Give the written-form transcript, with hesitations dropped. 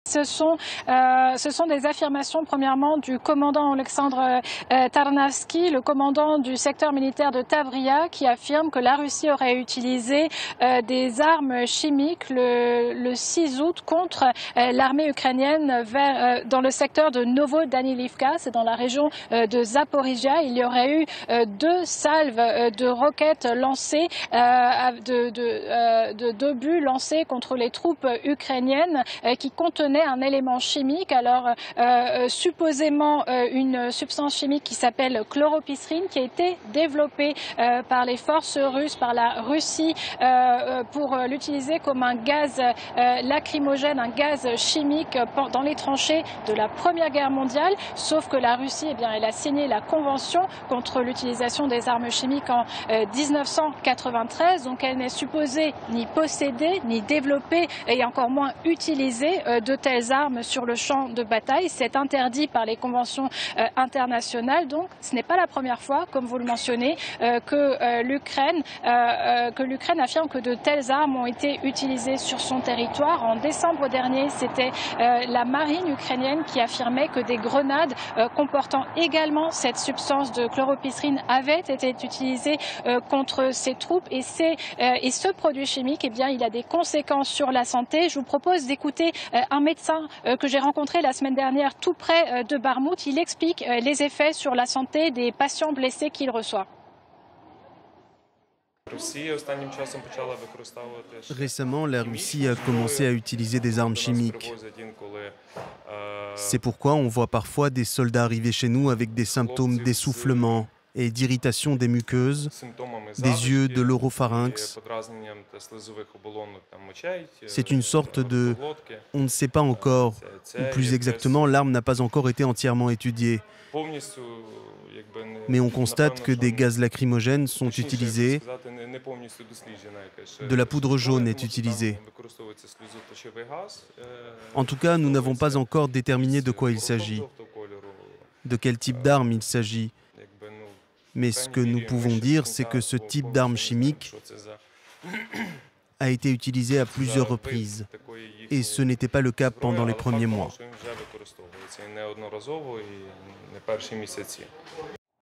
Ce sont des affirmations, premièrement, du commandant Alexandre Tarnavski, le commandant du secteur militaire de Tavria, qui affirme que la Russie aurait utilisé des armes chimiques le 6 août contre l'armée ukrainienne dans le secteur de Novodanilivka, c'est dans la région de Zaporizhia. Il y aurait eu 2 salves de roquettes lancées, de 2 buts lancés contre les troupes ukrainiennes qui contenaient un élément chimique, alors supposément une substance chimique qui s'appelle chloropysrine, qui a été développée par les forces russes, par la Russie, pour l'utiliser comme un gaz lacrymogène, un gaz chimique dans les tranchées de la Première Guerre mondiale. Sauf que la Russie, eh bien, elle a signé la convention contre l'utilisation des armes chimiques en 1993, donc elle n'est supposée ni posséder, ni développer, et encore moins utiliser de telles armes sur le champ de bataille. C'est interdit par les conventions internationales. Donc ce n'est pas la première fois, comme vous le mentionnez, que l'Ukraine affirme que de telles armes ont été utilisées sur son territoire. En décembre dernier, c'était la marine ukrainienne qui affirmait que des grenades comportant également cette substance de chloropysrine avaient été utilisées contre ces troupes. Et ce produit chimique, eh bien, il a des conséquences sur la santé. Je vous propose d'écouter un médecin que j'ai rencontré la semaine dernière tout près de Barmout. Il explique les effets sur la santé des patients blessés qu'il reçoit. Récemment, la Russie a commencé à utiliser des armes chimiques. C'est pourquoi on voit parfois des soldats arriver chez nous avec des symptômes d'essoufflement et d'irritation des muqueuses, des yeux, de l'oropharynx. C'est une sorte de... On ne sait pas encore, ou plus exactement, l'arme n'a pas encore été entièrement étudiée. Mais on constate que des gaz lacrymogènes sont utilisés, de la poudre jaune est utilisée. En tout cas, nous n'avons pas encore déterminé de quoi il s'agit, de quel type d'arme il s'agit. Mais ce que nous pouvons dire, c'est que ce type d'arme chimique a été utilisé à plusieurs reprises. Et ce n'était pas le cas pendant les premiers mois.